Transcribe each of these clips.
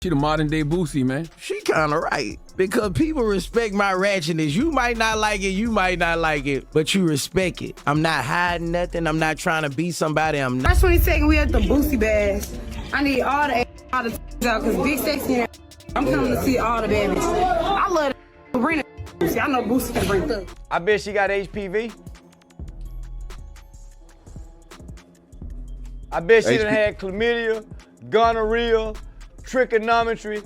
She the modern day Boosie, man. She kinda right. Because people respect my ratchetness. You might not like it, but you respect it. I'm not hiding nothing. I'm not trying to be somebody I'm not. March 22nd, we at the Boosie Bash. I need all the out, because Big Sexy, I'm coming to see all the bad bitches. I love the bring the Boosie. I know Boosie can bring through. I bet she got HPV. I bet she done had chlamydia, gonorrhea, trigonometry,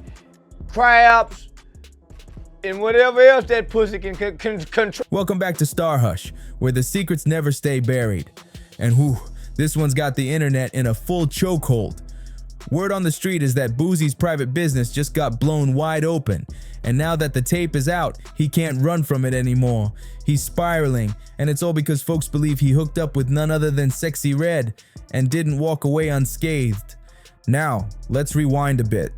crabs, and whatever else that pussy can control. Welcome back to StarHush, where the secrets never stay buried. And whew, this one's got the internet in a full chokehold. Word on the street is that Boosie's private business just got blown wide open, and now that the tape is out, he can't run from it anymore. He's spiraling, and it's all because folks believe he hooked up with none other than Sexyy Red and didn't walk away unscathed. Now, let's rewind a bit.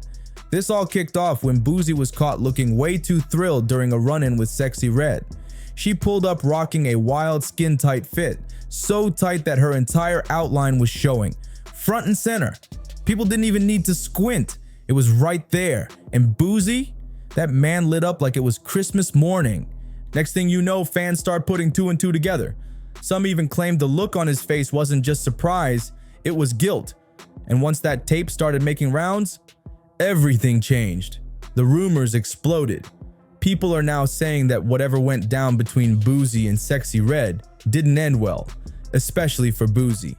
This all kicked off when Boosie was caught looking way too thrilled during a run-in with Sexyy Red. She pulled up rocking a wild skin-tight fit, so tight that her entire outline was showing, front and center. People didn't even need to squint. It was right there. And Boosie? That man lit up like it was Christmas morning. Next thing you know, fans start putting two and two together. Some even claimed the look on his face wasn't just surprise, it was guilt. And once that tape started making rounds, everything changed. The rumors exploded. People are now saying that whatever went down between Boosie and Sexyy Red didn't end well, especially for Boosie.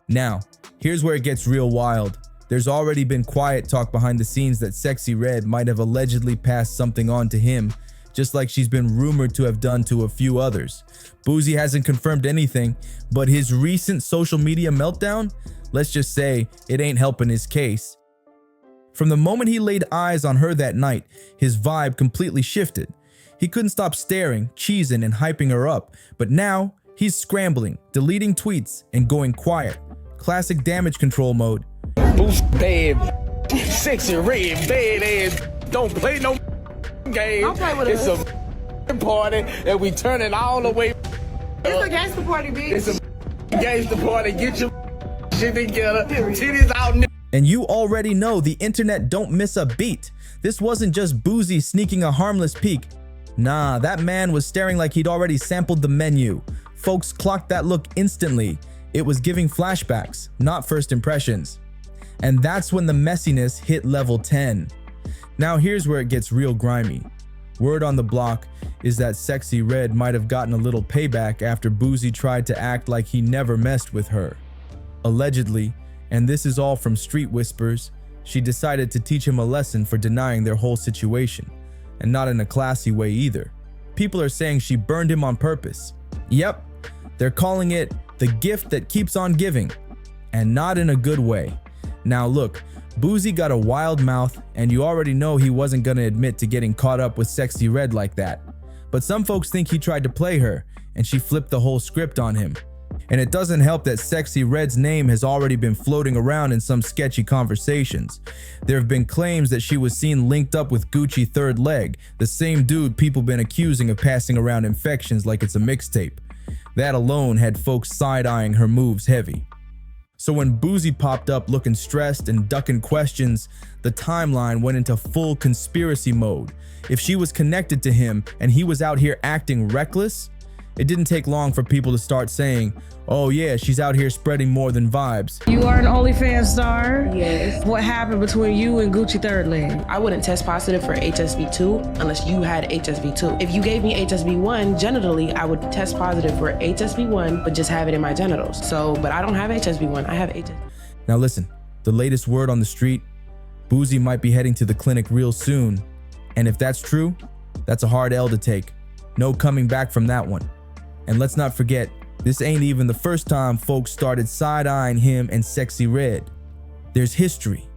Now, here's where it gets real wild. There's already been quiet talk behind the scenes that Sexyy Red might have allegedly passed something on to him, just like she's been rumored to have done to a few others. Boosie hasn't confirmed anything, but his recent social media meltdown, let's just say it ain't helping his case. From the moment he laid eyes on her that night, his vibe completely shifted. He couldn't stop staring, cheesing, and hyping her up, but now he's scrambling, deleting tweets, and going quiet. Classic damage control mode. Boost bad, Sexyy Red, bad ass. Don't play no game. Don't play with it's us. A party, and we turn it all the way. It's a gangster party, bitch. It's a gangster party. Get your shit together. Titties out. And you already know the internet don't miss a beat. This wasn't just Boosie sneaking a harmless peek. Nah, that man was staring like he'd already sampled the menu. Folks clocked that look instantly. It was giving flashbacks, not first impressions. And that's when the messiness hit level 10. Now here's where it gets real grimy. Word on the block is that Sexyy Red might have gotten a little payback after Boosie tried to act like he never messed with her. Allegedly, and this is all from street whispers, she decided to teach him a lesson for denying their whole situation, and not in a classy way either. People are saying she burned him on purpose. Yep, they're calling it the gift that keeps on giving, and not in a good way. Now look, Boosie got a wild mouth, and you already know he wasn't gonna admit to getting caught up with Sexyy Red like that. But some folks think he tried to play her, and she flipped the whole script on him. And it doesn't help that Sexyy Red's name has already been floating around in some sketchy conversations. There have been claims that she was seen linked up with Gucci Third Leg, the same dude people been accusing of passing around infections like it's a mixtape. That alone had folks side-eyeing her moves heavy. So when Boosie popped up looking stressed and ducking questions, the timeline went into full conspiracy mode. If she was connected to him and he was out here acting reckless, it didn't take long for people to start saying, oh yeah, she's out here spreading more than vibes. You are an OnlyFans star? Yes. What happened between you and Gucci Third Leg? I wouldn't test positive for HSV2 unless you had HSV2. If you gave me HSV1 genitally, I would test positive for HSV1, but just have it in my genitals. So, but I don't have HSV1, I have HSV. Now listen, the latest word on the street, Boosie might be heading to the clinic real soon. And if that's true, that's a hard L to take. No coming back from that one. And let's not forget, this ain't even the first time folks started side-eyeing him and Sexyy Red. There's history.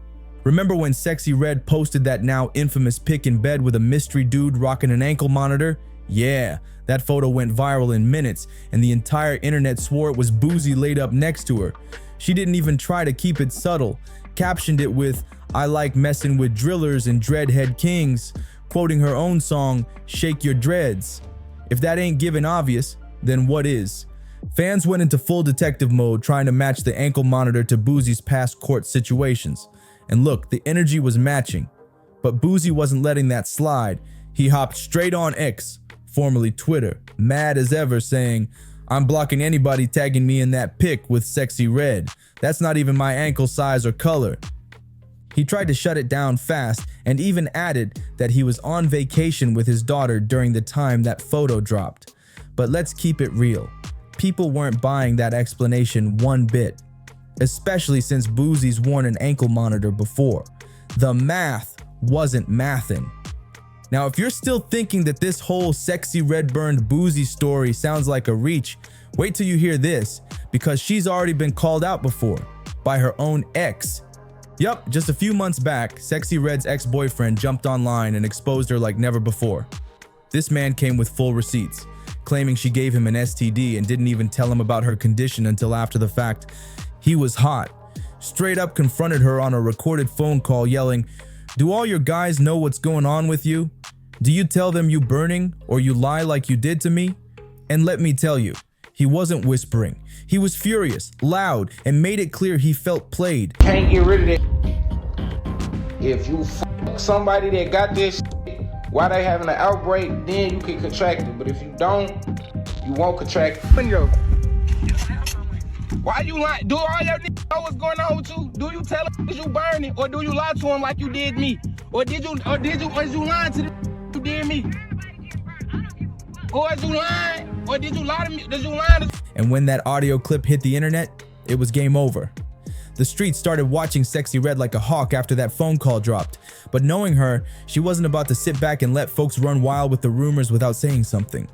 Remember when Sexyy Red posted that now infamous pic in bed with a mystery dude rocking an ankle monitor? Yeah, that photo went viral in minutes, and the entire internet swore it was Boosie laid up next to her. She didn't even try to keep it subtle, captioned it with, "I like messing with drillers and dreadhead kings," quoting her own song, "Shake Your Dreads." If that ain't given obvious, then what is? Fans went into full detective mode trying to match the ankle monitor to Boosie's past court situations. And look, the energy was matching. But Boosie wasn't letting that slide. He hopped straight on X, formerly Twitter, mad as ever, saying, "I'm blocking anybody tagging me in that pic with Sexyy Red. That's not even my ankle size or color." He tried to shut it down fast and even added that he was on vacation with his daughter during the time that photo dropped. But let's keep it real. People weren't buying that explanation one bit, especially since Boosie's worn an ankle monitor before. The math wasn't mathin'. Now, if you're still thinking that this whole Sexyy Red burned Boosie story sounds like a reach, wait till you hear this, because she's already been called out before by her own ex. Yup, just a few months back, Sexyy Red's ex-boyfriend jumped online and exposed her like never before. This man came with full receipts, claiming she gave him an STD and didn't even tell him about her condition until after the fact. He was hot, straight up confronted her on a recorded phone call yelling, "Do all your guys know what's going on with you? Do you tell them you burning or you lie like you did to me?" And let me tell you, he wasn't whispering. He was furious, loud, and made it clear he felt played. Can't get rid of that. If you fuck somebody that got this shit while they having an outbreak, then you can contract it. But if you don't, you won't contract it. Why you lying? Do all your niggas know what's going on with you? Do you tell them you burning, or do you lie to them like you did me? Or was you lying to them you did me? Or is you lying? Or did you lie to me? Did you lie to? And when that audio clip hit the internet, it was game over. The streets started watching Sexyy Red like a hawk after that phone call dropped. But knowing her, she wasn't about to sit back and let folks run wild with the rumors without saying something.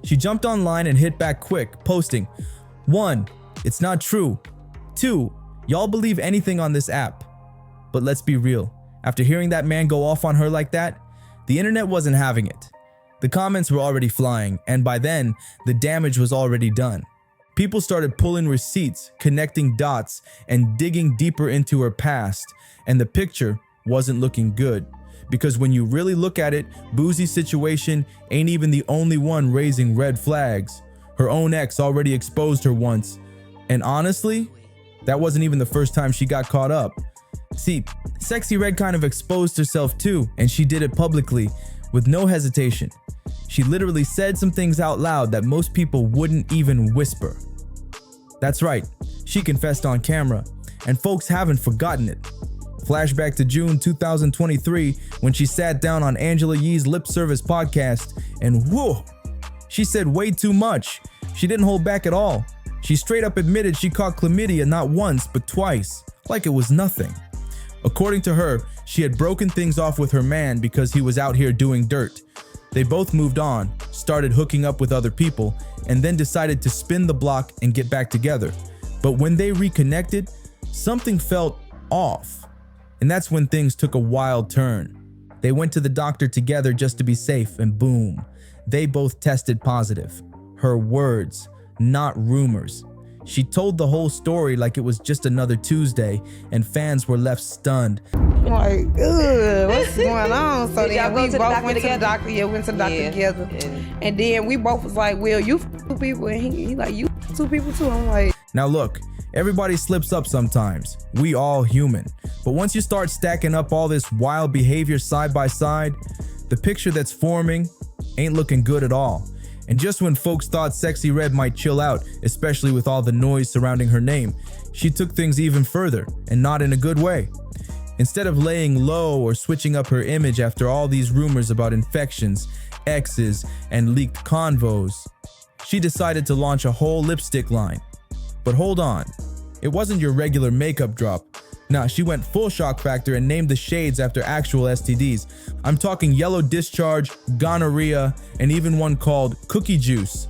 She jumped online and hit back quick, posting, 1, it's not true. 2, y'all believe anything on this app. But let's be real. After hearing that man go off on her like that, the internet wasn't having it. The comments were already flying, and by then, the damage was already done. People started pulling receipts, connecting dots, and digging deeper into her past, and the picture wasn't looking good. Because when you really look at it, Boosie's situation ain't even the only one raising red flags. Her own ex already exposed her once, and honestly, that wasn't even the first time she got caught up. See, Sexyy Red kind of exposed herself too, and she did it publicly, with no hesitation. She literally said some things out loud that most people wouldn't even whisper. That's right, she confessed on camera, and folks haven't forgotten it. Flashback to June 2023 when she sat down on Angela Yee's Lip Service podcast, and whoa, she said way too much. She didn't hold back at all. She straight up admitted she caught chlamydia not once, but twice, like it was nothing. According to her, she had broken things off with her man because he was out here doing dirt. They both moved on, started hooking up with other people, and then decided to spin the block and get back together. But when they reconnected, something felt off. And that's when things took a wild turn. They went to the doctor together just to be safe, and boom, they both tested positive. Her words, not rumors. She told the whole story like it was just another Tuesday, and fans were left stunned. Like, ugh, what's going on? So Did y'all then go we to the both doctor went to the together? doctor. Yeah, we went to the doctor together. And then we both was like, well, you two people. And he like, you two people too. I'm like, Now look, everybody slips up sometimes. We all human. But once you start stacking up all this wild behavior side by side, the picture that's forming ain't looking good at all. And just when folks thought Sexyy Red might chill out, especially with all the noise surrounding her name, she took things even further, and not in a good way. Instead of laying low or switching up her image after all these rumors about infections, exes, and leaked convos, she decided to launch a whole lipstick line. But hold on, it wasn't your regular makeup drop. Nah, she went full shock factor and named the shades after actual STDs. I'm talking yellow discharge, gonorrhea, and even one called cookie juice.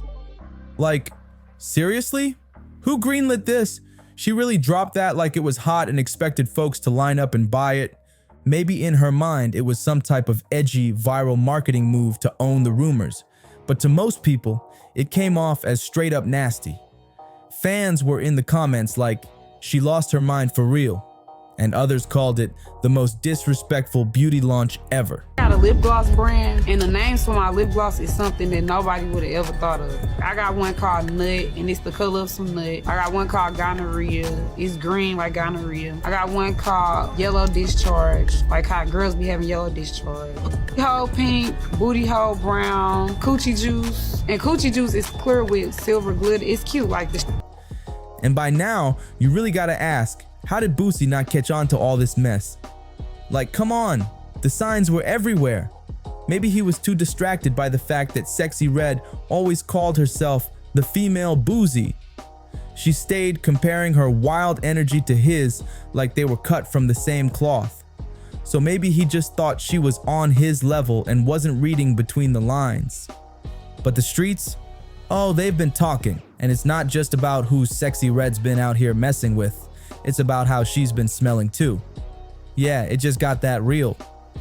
Like, seriously? Who greenlit this? She really dropped that like it was hot and expected folks to line up and buy it. Maybe in her mind it was some type of edgy viral marketing move to own the rumors. But to most people, it came off as straight up nasty. Fans were in the comments like, she lost her mind for real. And others called it the most disrespectful beauty launch ever. Gotta lip gloss brand, and the names for my lip gloss is something that nobody would have ever thought of. I got one called Nut, and it's the color of some nut. I got one called Gonorrhea. It's green like gonorrhea. I got one called Yellow Discharge, like how girls be having yellow discharge. Booty hole pink, booty hole brown, coochie juice. And coochie juice is clear with silver glitter. It's cute like this. And by now, you really gotta ask, how did Boosie not catch on to all this mess? Like, come on, the signs were everywhere. Maybe he was too distracted by the fact that Sexyy Red always called herself the female Boosie. She stayed comparing her wild energy to his like they were cut from the same cloth. So maybe he just thought she was on his level and wasn't reading between the lines. But the streets? Oh, they've been talking, and it's not just about who Sexyy Red's been out here messing with. It's about how she's been smelling too. Yeah, it just got that real.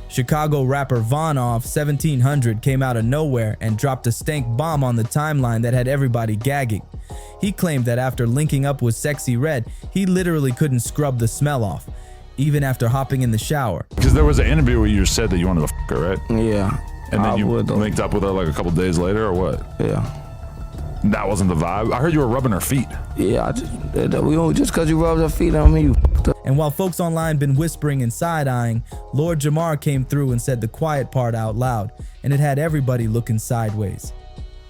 Chicago rapper Vanoff 1700 came out of nowhere and dropped a stank bomb on the timeline that had everybody gagging. He claimed that after linking up with Sexyy Red, he literally couldn't scrub the smell off, even after hopping in the shower. Because there was an interview where you said that you wanted to f her, right? Yeah. And then you linked up with her like a couple days later, or what? Yeah. That wasn't the vibe. I heard you were rubbing her feet. Yeah, just because you rubbed her feet on me, you f***ed up. And while folks online been whispering and side-eyeing, Lord Jamar came through and said the quiet part out loud, and it had everybody looking sideways.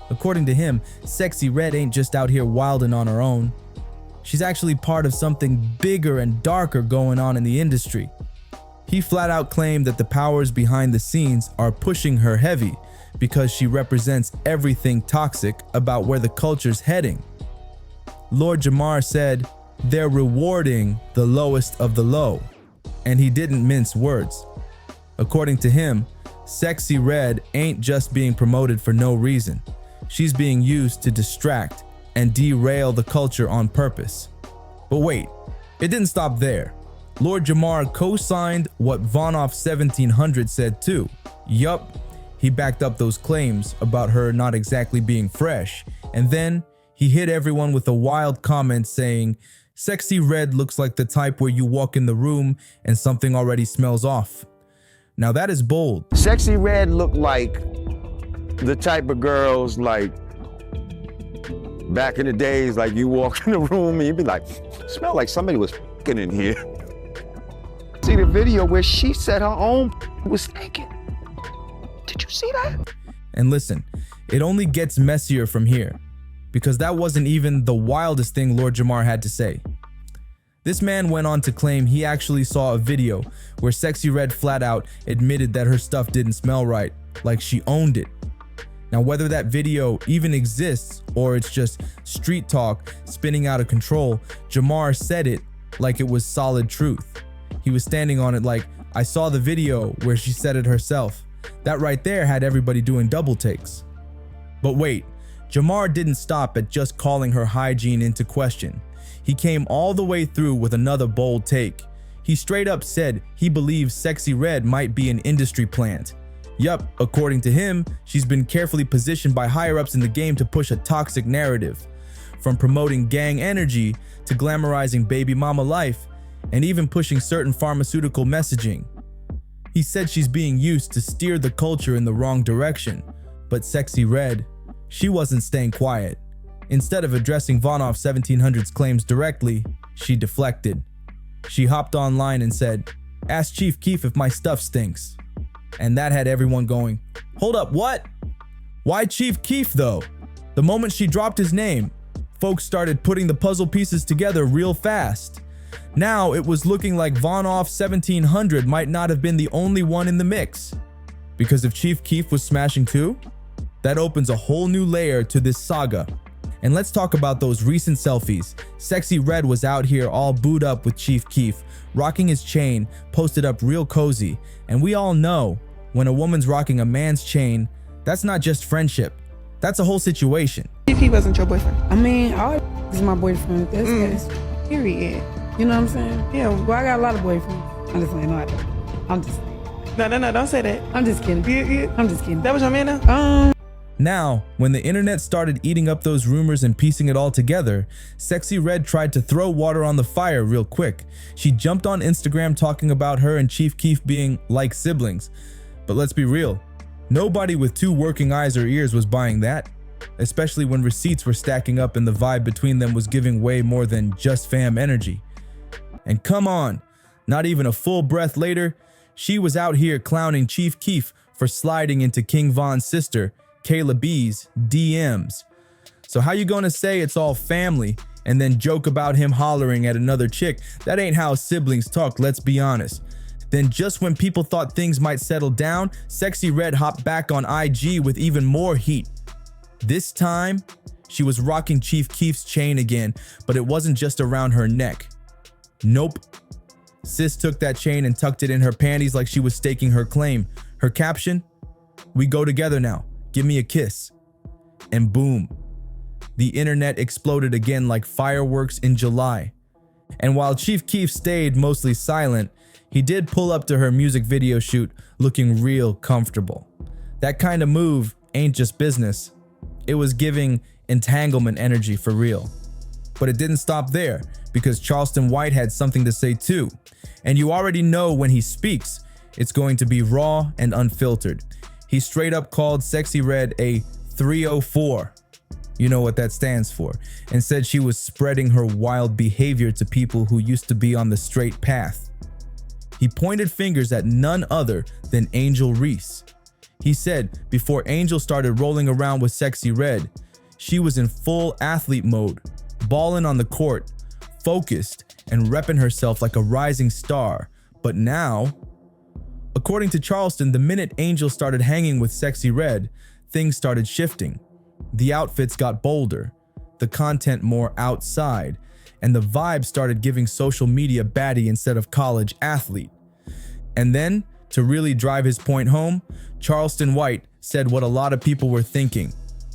According to him, Sexyy Red ain't just out here wilding on her own. She's actually part of something bigger and darker going on in the industry. He flat out claimed that the powers behind the scenes are pushing her heavy because she represents everything toxic about where the culture's heading. Lord Jamar said, they're rewarding the lowest of the low, and he didn't mince words. According to him, Sexyy Red ain't just being promoted for no reason. She's being used to distract and derail the culture on purpose. But wait, it didn't stop there. Lord Jamar co-signed what Vanoff 1700 said too. Yup, he backed up those claims about her not exactly being fresh, and then he hit everyone with a wild comment saying, Sexyy Red looks like the type where you walk in the room and something already smells off. Now that is bold. Sexyy Red looked like the type of girls like back in the days, like you walk in the room and you'd be like, smell like somebody was f***ing in here. See the video where she said her own was stinking. Did you see that? And listen, it only gets messier from here, because that wasn't even the wildest thing Lord Jamar had to say. This man went on to claim he actually saw a video where Sexyy Red flat out admitted that her stuff didn't smell right, like she owned it. Now, whether that video even exists or it's just street talk spinning out of control, Jamar said it like it was solid truth. He was standing on it like, I saw the video where she said it herself. That right there had everybody doing double takes. But wait, Jamar didn't stop at just calling her hygiene into question. He came all the way through with another bold take. He straight up said he believes Sexyy Red might be an industry plant. Yup, according to him, she's been carefully positioned by higher-ups in the game to push a toxic narrative, from promoting gang energy to glamorizing baby mama life, and even pushing certain pharmaceutical messaging. He said she's being used to steer the culture in the wrong direction, but Sexyy Red, she wasn't staying quiet. Instead of addressing Vanoff 1700's claims directly, she deflected. She hopped online and said, ask Chief Keef if my stuff stinks. And that had everyone going, hold up, what? Why Chief Keef though? The moment she dropped his name, folks started putting the puzzle pieces together real fast. Now it was looking like Vanoff 1700 might not have been the only one in the mix. Because if Chief Keef was smashing too, that opens a whole new layer to this saga. And let's talk about those recent selfies. Sexyy Red was out here all booed up with Chief Keef, rocking his chain, posted up real cozy. And we all know, when a woman's rocking a man's chain, that's not just friendship, that's a whole situation. If he wasn't your boyfriend. I mean, all is my boyfriend. That's period. You know what I'm saying? Yeah, well, I got a lot of boyfriends. I'm just saying, no, I don't. I'm just saying. No, don't say that. I'm just kidding. I'm just kidding. That was your man now? Now, when the internet started eating up those rumors and piecing it all together, Sexyy Red tried to throw water on the fire real quick. She jumped on Instagram talking about her and Chief Keef being like siblings. But let's be real, nobody with 2 working eyes or ears was buying that, especially when receipts were stacking up and the vibe between them was giving way more than just fam energy. And come on, not even a full breath later, she was out here clowning Chief Keef for sliding into King Von's sister, Kayla B's, DMs. So how you gonna say it's all family and then joke about him hollering at another chick? That ain't how siblings talk, let's be honest. Then just when people thought things might settle down, Sexyy Red hopped back on IG with even more heat. This time, she was rocking Chief Keef's chain again, but it wasn't just around her neck. Nope. Sis took that chain and tucked it in her panties like she was staking her claim. Her caption, "We go together now, give me a kiss." And boom, the internet exploded again like fireworks in July. And while Chief Keef stayed mostly silent, he did pull up to her music video shoot looking real comfortable. That kind of move ain't just business. It was giving entanglement energy for real. But it didn't stop there, because Charleston White had something to say too. And you already know when he speaks, it's going to be raw and unfiltered. He straight up called Sexyy Red a 304. You know what that stands for, and said she was spreading her wild behavior to people who used to be on the straight path. He pointed fingers at none other than Angel Reese. He said before Angel started rolling around with Sexyy Red, she was in full athlete mode, balling on the court, focused, and repping herself like a rising star. But now, according to Charleston, the minute Angel started hanging with Sexyy Red, things started shifting. The outfits got bolder, the content more outside, and the vibe started giving social media baddie instead of college athlete. And then, to really drive his point home, Charleston White said what a lot of people were thinking.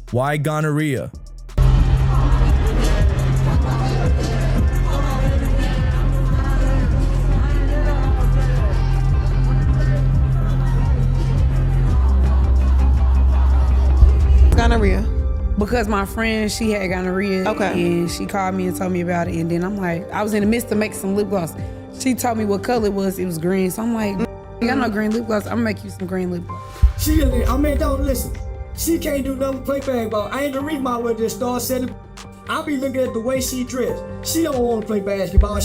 Why gonorrhea? Gonorrhea. Because my friend, she had gonorrhea. Okay. And she called me and told me about it. And then I'm like, I was in the midst of making some lip gloss. She told me what color it was. It was green. So I'm like, you got no green lip gloss? I'm gonna make you some green lip gloss. Don't listen. She can't do nothing but play basketball. I ain't the reason why we're just star setting. I be looking at the way she dressed. She don't want to play basketball.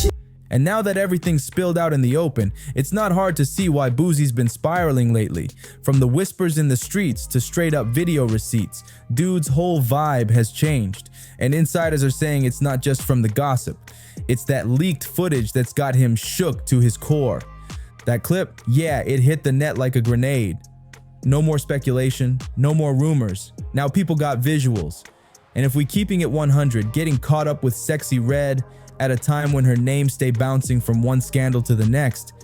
And now that everything's spilled out in the open, it's not hard to see why Boosie's been spiraling lately. From the whispers in the streets to straight up video receipts, dude's whole vibe has changed. And insiders are saying it's not just from the gossip. It's that leaked footage that's got him shook to his core. That clip, yeah, it hit the net like a grenade. No more speculation, no more rumors. Now people got visuals. And if we keeping it 100, getting caught up with Sexyy Red at a time when her name stay bouncing from one scandal to the next,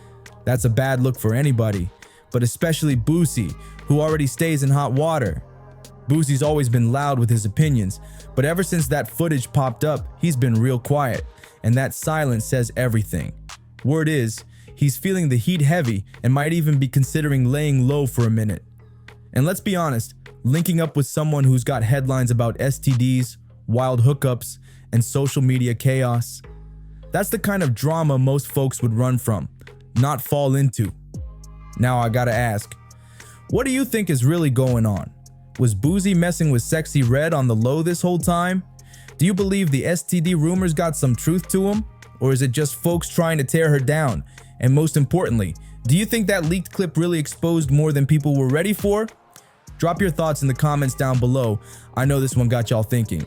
that's a bad look for anybody, but especially Boosie, who already stays in hot water. Boosie's always been loud with his opinions, but ever since that footage popped up, he's been real quiet, and that silence says everything. Word is, he's feeling the heat heavy and might even be considering laying low for a minute. And let's be honest, linking up with someone who's got headlines about STDs, wild hookups, and social media chaos, that's the kind of drama most folks would run from, not fall into. Now I gotta ask, what do you think is really going on? Was Boosie messing with Sexyy Red on the low this whole time? Do you believe the STD rumors got some truth to them? Or is it just folks trying to tear her down? And most importantly, do you think that leaked clip really exposed more than people were ready for? Drop your thoughts in the comments down below. I know this one got y'all thinking.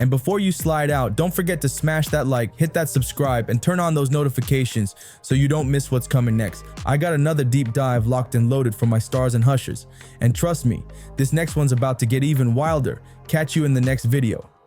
And before you slide out, don't forget to smash that like, hit that subscribe, and turn on those notifications so you don't miss what's coming next. I got another deep dive locked and loaded for my stars and hushers. And trust me, this next one's about to get even wilder. Catch you in the next video.